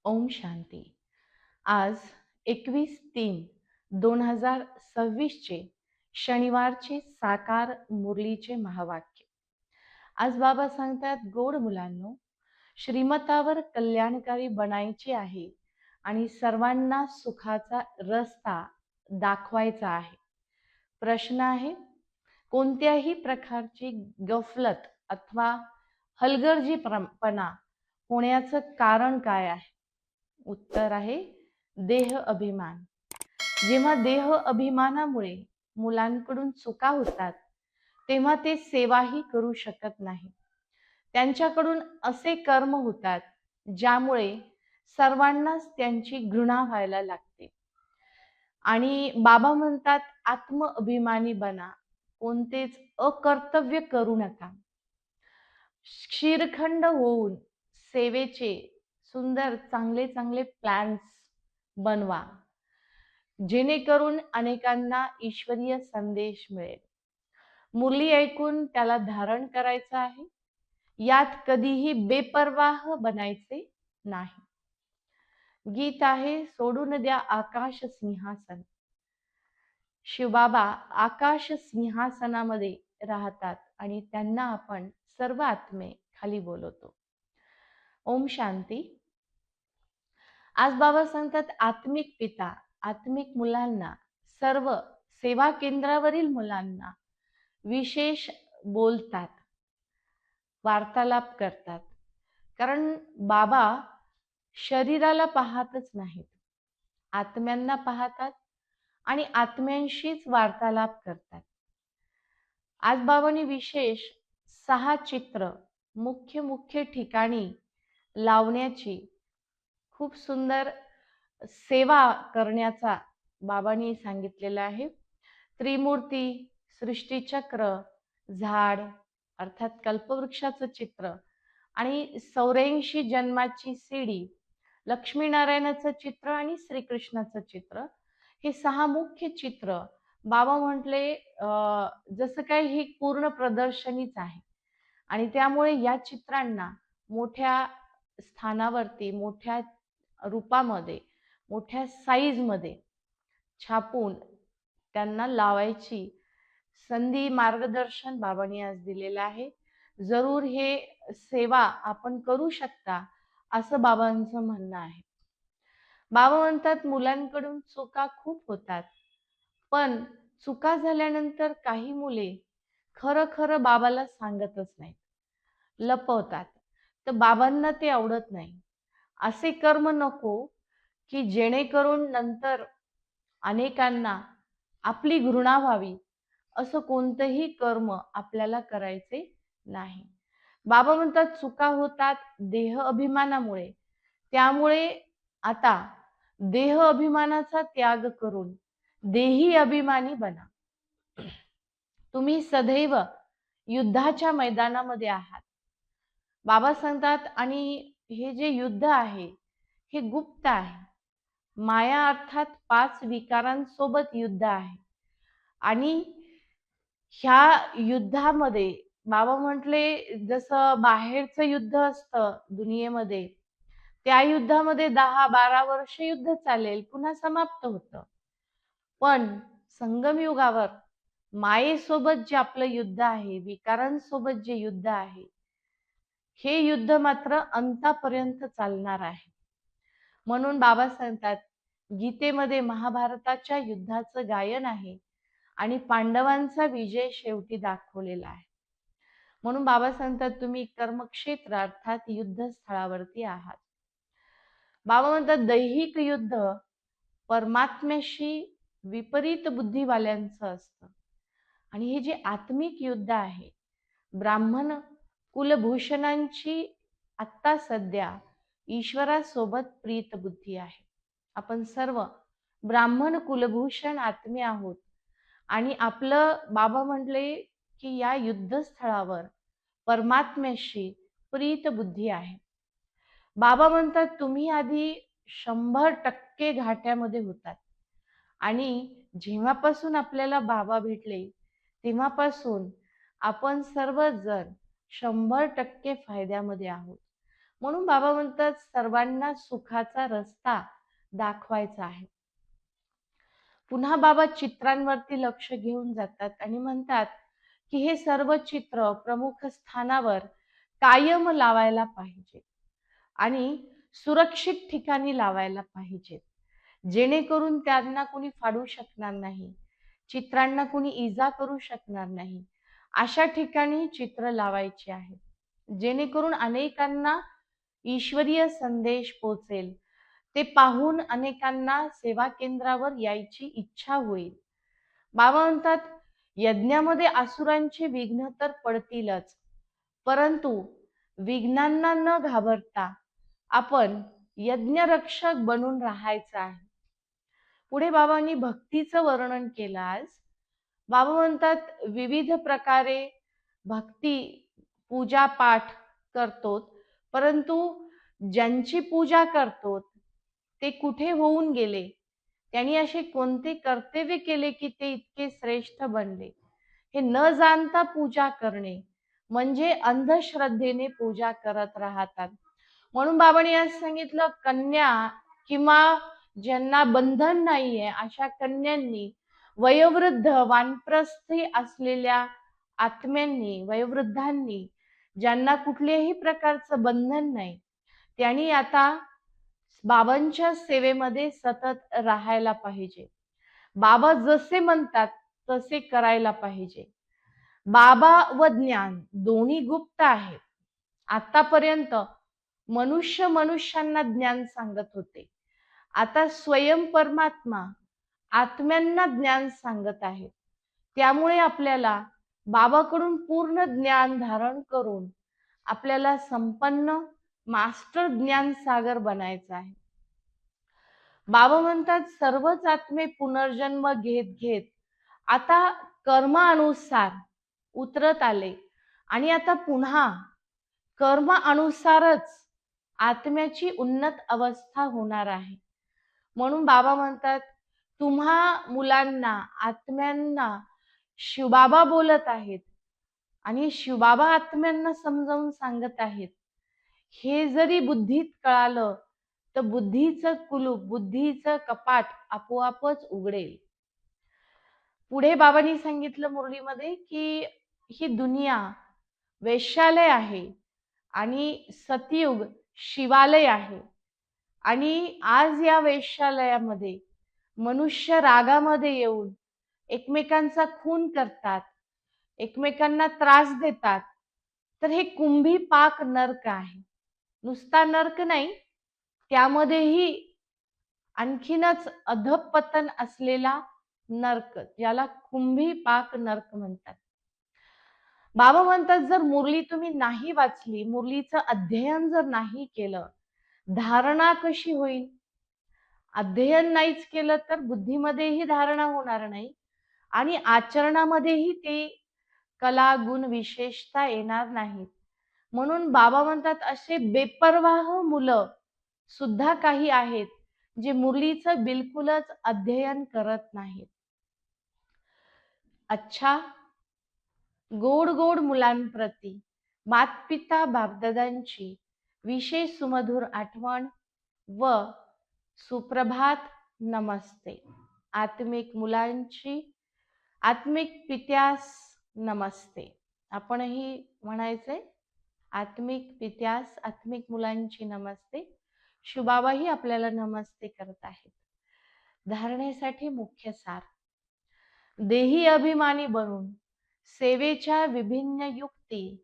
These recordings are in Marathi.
ओम शांती. आज 21/3/2026 चे शनिवारचे साकार मुरलीचे महावाक्य. आज बाबा सांगतात, गोड मुलांनो, श्रीमतावर कल्याणकारी बनायचे आहे आणि सर्वांना सुखाचा रस्ता दाखवायचा आहे. प्रश्न आहे, कोणत्याही प्रकारची गफलत अथवा हलगर्जीपणा होण्याचं कारण काय आहे? उत्तर आहे देह अभिमान. जेव्हा देह अभिमानामुळे मुलांकडून चुका होतात, तेव्हा ते सेवाही करू शकत नाही. त्यांच्याकडून असे कर्म होतात ज्यामुळे सर्वांनाच त्यांची घृणा व्हायला लागते. आणि बाबा म्हणतात, आत्म अभिमानी बना, कोणतेच अकर्तव्य करू नका. शिरखंड होऊन सेवेचे सुंदर चांगले चांगले प्लॅन्स बनवा, जेणेकरून अनेकांना ईश्वरीय संदेश मिळेल. मुरली ऐकून त्याला धारण करायचं आहे. यात कधीही बेपर्वाह बनायचे नाही. गीत आहे, सोडून द्या आकाश सिंहासन. शिवबाबा आकाश सिंहासनामध्ये राहतात आणि त्यांना आपण सर्व आत्मे खाली बोलवतो. ओम शांती. आज बाबा सांगतात, आत्मिक पिता आत्मिक मुलांना, सर्व सेवा केंद्रावरील मुलांना विशेष बोलतात, वार्तालाप करतात. कारण बाबा शरीराला पाहतच नाहीत, आत्म्यांना पाहतात आणि आत्म्यांशीच वार्तालाप करतात. आज बाबांनी विशेष 6 चित्र मुख्य ठिकाणी लावण्याची खूप सुंदर सेवा करण्याचा बाबांनी सांगितलेला आहे. त्रिमूर्ती, सृष्टीचक्र, झाड अर्थात कल्पवृक्षाचं चित्र आणि 84 जन्माची सीडी, लक्ष्मीनारायणाचं चित्र आणि श्रीकृष्णाचं चित्र, हे 6 मुख्य चित्र बाबा म्हटले जसं काही ही पूर्ण प्रदर्शनीच आहे आणि त्यामुळे या चित्रांना मोठ्या स्थानावरती, मोठ्या रूपामध्ये, मोठ्या साईजमध्ये छापून त्यांना लावायची संधी, मार्गदर्शन बाबांनी आज दिलेलं आहे. जरूर हे सेवा आपण करू शकता असं बाबांचं म्हणणं आहे. बाबा म्हणतात, मुलांकडून चुका खूप होतात, पण चुका झाल्यानंतर काही मुले खरं खरं बाबाला सांगतच नाहीत, लपवतात. तर बाबांना ते आवडत नाही. असे कर्म नको की जेणेकरून नंतर अनेकांना आपली घृणा व्हावी. असं कोणतंही कर्म आपल्याला करायचे नाही. बाबा म्हणतात, चुका होतात देह अभिमानामुळे, त्यामुळे आता देह अभिमानाचा त्याग करून देही अभिमानी बना. तुम्ही सदैव युद्धाच्या मैदानामध्ये आहात. बाबा सांगतात, आणि हे जे युद्ध आहे हे गुप्त आहे. माया अर्थात 5 विकारांसोबत युद्ध आहे आणि ह्या युद्धामध्ये बाबा म्हटले, जसं बाहेरचं युद्ध असतं दुनियेमध्ये, त्या युद्धामध्ये 10-12 वर्ष युद्ध चालेल, पुन्हा समाप्त होतं. पण संगम युगावर मायेसोबत जे आपलं युद्ध आहे, विकारांसोबत जे युद्ध आहे, हे युद्ध मात्र अंतापर्यंत चालणार आहे. म्हणून बाबा सांगतात, गीतेमध्ये महाभारताच्या युद्धाचं गायन आहे आणि पांडवांचा विजय शेवटी दाखवलेला आहे. म्हणून बाबा सांगतात, तुम्ही कर्मक्षेत्र अर्थात युद्धस्थळावरती आहात. बाबा म्हणतात, दैहिक युद्ध परमात्म्याशी विपरीत बुद्धीवाल्यांचं असतं आणि हे जे आत्मिक युद्ध आहे, ब्राह्मण कुलभूषणांची आत्ता सध्या ईश्वरासोबत प्रीत बुद्धी आहे. आपण सर्व ब्राह्मण कुलभूषण आत्मे आहोत आणि आपलं बाबा म्हटले की या युद्धस्थळावर परमात्म्याशी प्रीत बुद्धी आहे. बाबा म्हणतात, तुम्ही आधी 100% घाट्यामध्ये होतात आणि जेव्हापासून आपल्याला बाबा भेटले तेव्हापासून आपण सर्वजण 100% फायद्यामध्ये आहोत. म्हणून बाबा म्हणतात सर्वांना सुखाचा रस्ता दाखवायचा आहे. पुन्हा बाबा चित्रांवरती लक्ष घेऊन जातात आणि म्हणतात की हे सर्व चित्र प्रमुख स्थानावर कायम लावायला पाहिजे आणि सुरक्षित ठिकाणी लावायला पाहिजेत, जेणेकरून त्यांना कोणी फाडू शकणार नाही, चित्रांना कोणी इजा करू शकणार नाही. अशा ठिकाणी चित्र लावायची आहेत, जेणेकरून अनेकांना ईश्वरीय संदेश पोचेल. ते पाहून अनेकांना सेवा केंद्रावर यायची इच्छा होईल. बाबा म्हणतात यज्ञामध्ये असुरांचे विघ्न तर पडतीलच, परंतु विघ्नांना न घाबरता आपण यज्ञरक्षक बनून राहायचं आहे. पुढे बाबांनी भक्तीचं वर्णन केलं आज. बाबा म्हणतात विविध प्रकारे भक्ती पूजा पाठ करतो, परंतु ज्यांची पूजा करतो ते कुठे होऊन गेले, त्यांनी असे कोणते कर्तव्य केले की ते इतके श्रेष्ठ बनले, हे न जाणता पूजा करणे म्हणजे अंधश्रद्धेने पूजा करत राहतात. म्हणून बाबांनी आज सांगितलं कन्या किंवा ज्यांना बंधन नाहीये अशा कन्यांनी, वयोवृद्ध वानप्रस्थी असलेल्या आत्म्यांनी, वयोवृद्धांनी, ज्यांना कुठल्याही प्रकारचं बंधन नाही, त्यांनी आता बाबांच्या सेवेमध्ये सतत राहायला पाहिजे. बाबा जसे म्हणतात तसे करायला पाहिजे. बाबा व ज्ञान दोन्ही गुप्त आहेत. आतापर्यंत मनुष्य मनुष्यांना ज्ञान सांगत होते, आता स्वयं परमात्मा आत्म्यांना ज्ञान सांगत आहे. त्यामुळे आपल्याला बाबाकडून पूर्ण ज्ञान धारण करून आपल्याला संपन्न मास्टर ज्ञान सागर बनायचं आहे. बाबा म्हणतात सर्वच आत्मे पुनर्जन्म घेत घेत आता कर्मानुसार उतरत आले आणि आता पुन्हा कर्मानुसारच आत्म्याची उन्नत अवस्था होणार आहे. म्हणून बाबा म्हणतात तुम्हा मुलांना, आत्म्यांना शिवबाबा बोलत आहेत आणि शिवबाबा आत्म्यांना समजावून सांगत आहेत. हे जरी बुद्धीत कळालं तर बुद्धीचं कुलूप, बुद्धीचं कपाट आपोआपच उघडेल. पुढे बाबांनी सांगितलं मुरलीमध्ये की ही दुनिया वेश्यालय आहे आणि सतयुग शिवालय आहे. आणि आज या वेश्यालयामध्ये मनुष्य रागामध्ये येऊन एकमेकांचा खून करतात, एकमेकांना त्रास देतात. तर हे कुंभी पाक नरक आहे. नुसता नरक नाही, त्यामध्येही आणखीनच अधपतन असलेला नरक, ज्याला कुंभी पाक नरक म्हणतात. बाबा म्हणतात जर मुरली तुम्ही नाही वाचली, मुरलीचं अध्ययन जर नाही केलं, धारणा कशी होईल? अध्ययन नाहीच केलं तर बुद्धीमध्येही धारणा होणार नाही आणि आचरणामध्येही ते कला गुण विशेषता येणार नाहीत. म्हणून बाबा म्हणतात असे बेपरवाह मुलं सुद्धा काही आहेत जे मुरलीचं बिलकुलच अध्ययन करत नाहीत. अच्छा, गोड गोड मुलांप्रती मातपिता बापदादांची विशेष सुमधुर आठवण व सुप्रभात नमस्ते. आत्मिक मुलांची आत्मिक पित्यास नमस्ते. आपणही म्हणायचे आत्मिक पित्यास, आत्मिक मुलांची नमस्ते. शिवबाबाही आपल्याला नमस्ते करत आहेत. धारणेसाठी मुख्य सार. देही अभिमानी बनून सेवेच्या विभिन्न युक्ती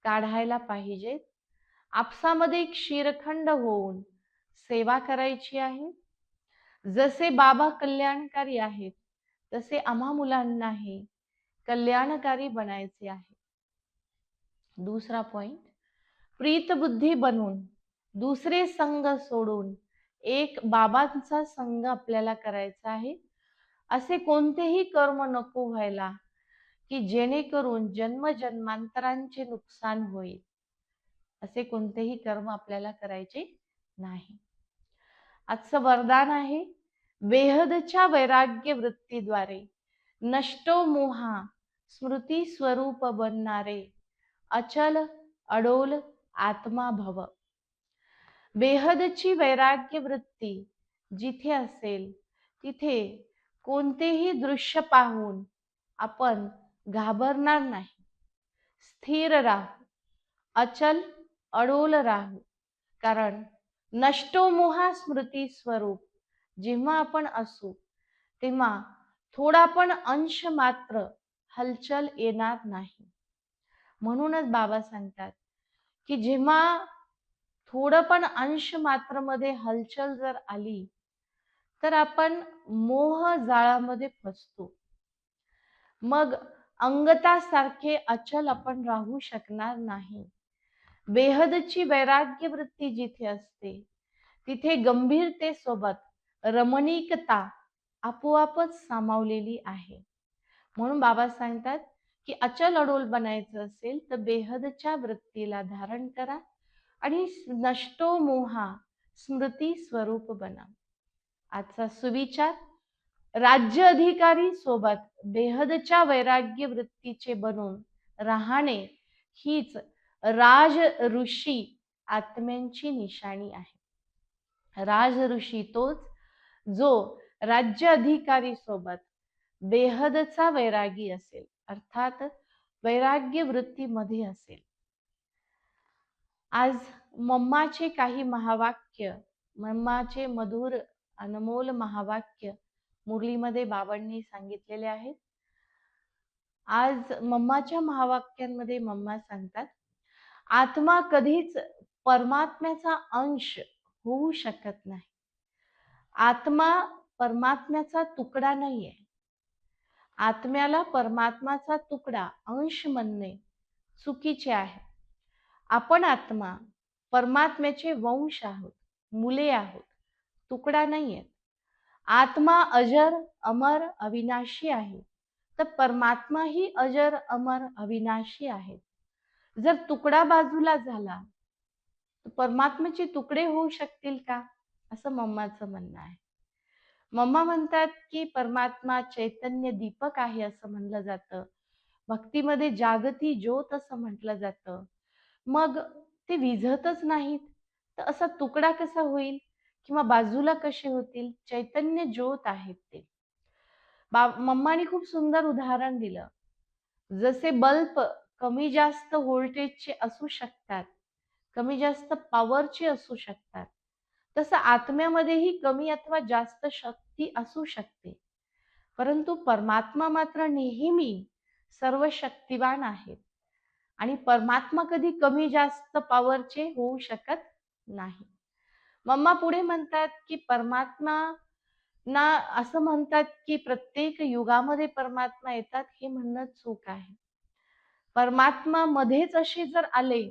काढायला पाहिजेत. आपसामध्ये क्षीरखंड होऊन सेवा करायची आहे. जसे बाबा कल्याणकारी आहेत तसे आम्हा मुलांनाही कल्याणकारी बनायचे आहे. दुसरा पॉइंट, प्रीत बुद्धी बनून दुसरे संग सोडून एक बाबांचा संग आपल्याला करायचा आहे. असे कोणतेही कर्म नको व्हायला की जेणेकरून जन्मजन्मांतरांचे नुकसान होईल. असे कोणतेही कर्म आपल्याला करायचे नाही. आजचं वरदान आहे बेहदच्या वैराग्य वृत्तीद्वारे नष्टो मोहा स्मृती स्वरूप बनणारे अचल अडोल आत्मा भव. बेहदची वैराग्य वृत्ती जिथे असेल तिथे कोणतेही दृश्य पाहून आपण घाबरणार नाही. स्थिर राहू, अचल अडोल राहू. कारण नष्टो मोहा स्मृती स्वरूप जेव्हा आपण असू तेव्हा थोडा पण अंश मात्र हलचल येणार नाही. म्हणूनच बाबा सांगतात की जेव्हा थोडं पण अंश मात्र मध्ये हलचल जर आली तर आपण मोह जाळामध्ये फसतो. मग अंगतासारखे अचल आपण राहू शकणार नाही. बेहदची वैराग्य वृत्ती जिथे असते तिथे गंभीरतेसोबत रमणीकता आपोआपच सामावलेली आहे. म्हणून बाबा सांगतात की अचल अडोल बनायचं असेल तर बेहदच्या वृत्तीला धारण करा आणि नष्टो मोहा स्मृती स्वरूप बना. आजचा सुविचार, राज्य अधिकारी सोबत बेहदच्या वैराग्य वृत्तीचे बनून राहणे हीच राज ऋषी आत्म्यांची निशाणी आहे. राज ऋषी तोच जो राज्य अधिकारी सोबत बेहदचा वैरागी असेल, अर्थात वैराग्य वृत्तीमध्ये असेल. आज मम्माचे काही महावाक्य, मम्माचे मधुर अनमोल महावाक्य मुरलीमध्ये बाबांनी सांगितलेले आहेत. आज मम्माच्या महावाक्यांमध्ये मम्मा सांगतात, आत्मा कधीच परमात्म्याचा अंश होऊ शकत नाही. आत्मा परमात्म्याचा तुकडा नाहीये. आत्म्याला परमात्म्याचा तुकडा अंश म्हणणे चुकीचे आहे. आपण आत्मा परमात्म्याचे वंश आहोत, मुले आहोत, तुकडा नाहीये. आत्मा अजर अमर अविनाशी आहे तर परमात्मा ही अजर अमर अविनाशी आहे. जर तुकडा बाजूला झाला तर परमात्म्याचे तुकडे होऊ शकतील का, असं मम्माचं म्हणणं आहे. मम्मा म्हणतात की परमात्मा चैतन्य दीपक आहे असं म्हणलं जातं. भक्तीमध्ये जागती ज्योत असं म्हटलं जातं. मग ते विझतच नाहीत तर असा तुकडा कसा होईल किंवा बाजूला कसे होतील? चैतन्य ज्योत आहेत ते. मम्माने खूप सुंदर उदाहरण दिलं. जसे बल्ब कमी जास्त व्होल्टेजचे असू शकतात, कमी जास्त पॉवरचे असू शकतात, तसं आत्म्यामध्येही कमी अथवा जास्त शक्ती असू शकते. परंतु परमात्मा मात्र नेहमी सर्व शक्तिवान आहेत आणि परमात्मा कधी कमी जास्त पॉवरचे होऊ शकत नाही. मम्मा पुढे म्हणतात की परमात्मा ना असं म्हणतात की प्रत्येक युगामध्ये परमात्मा येतात, हे म्हणणं चूक आहे. परमात्मा मध्येच असे जर आले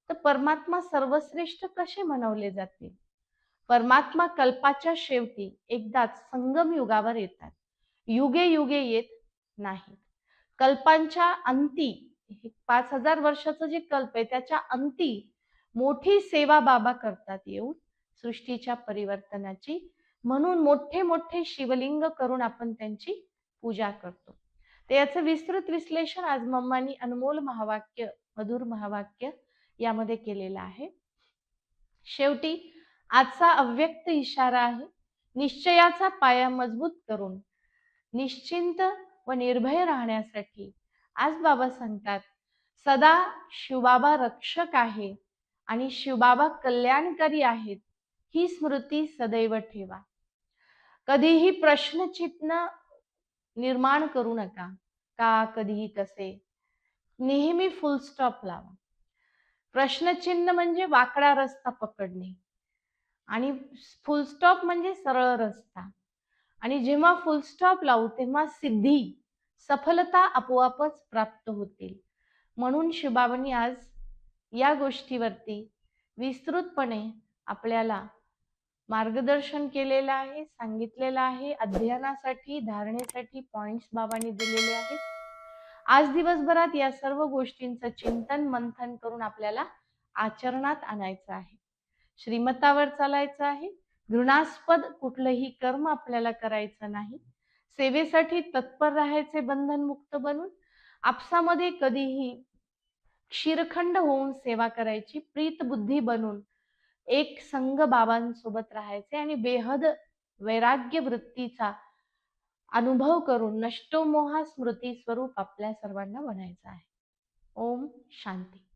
तर परमात्मा सर्वश्रेष्ठ कसे म्हणवले जातील? परमात्मा कल्पाच्या शेवटी एकदाच संगम युगावर येतात, युगे युगे येत नाहीत. कल्पांच्या अंती 5000 वर्षाचं जे कल्प आहे त्याच्या अंती मोठी सेवा बाबा करतात येऊन सृष्टीच्या परिवर्तनाची. म्हणून मोठे मोठे शिवलिंग करून आपण त्यांची पूजा करतो. तर याचं विस्तृत विश्लेषण आज मम्मानी अनमोल महावाक्य, मधुर महावाक्य यामध्ये केलेलं आहे. शेवटी आजचा अव्यक्त इशारा आहे, निश्चयाचा पाया मजबूत करून निश्चिंत व निर्भय राहण्यासाठी आज बाबा सांगतात, सदा शिवबाबा रक्षक आहे आणि शिवबाबा कल्याणकारी आहेत ही स्मृती सदैव ठेवा. कधीही प्रश्नचिन्ह निर्माण करू नका. का, कधीही, कसे. नेहमी फुल स्टॉप लावा. प्रश्नचिन्ह म्हणजे वाकडा रस्ता पकडणे आणि फुल स्टॉप म्हणजे सरळ रस्ता. आणि जेव्हा फुल स्टॉप लावू तेव्हा सिद्धी, सफलता आपोआपच प्राप्त होतील. म्हणून शिवबाबांनी आज या गोष्टीवरती विस्तृतपणे आपल्याला मार्गदर्शन केलेलं आहे, सांगितलेलं आहे. अध्ययनासाठी, धारणेसाठी पॉइंट्स बाबांनी दिलेले आहेत. आज दिवसभरात या सर्व गोष्टींचं चिंतन मंथन करून आपल्याला आचरणात आणायचं आहे. श्रीमतावर चालायचं आहे. घृणास्पद कुठलंही कर्म आपल्याला करायचं नाही. सेवेसाठी तत्पर राहायचे बंधनमुक्त बनून. आपसामध्ये कधीही क्षीरखंड होऊन सेवा करायची, प्रीत बुद्धी बनून एक संग बाबांसोबत राहायचे आणि बेहद वैराग्य वृत्तीचा अनुभव करून नष्टोमोहा स्मृती स्वरूप आपल्या सर्वांना बनायचं आहे. ओम शांती.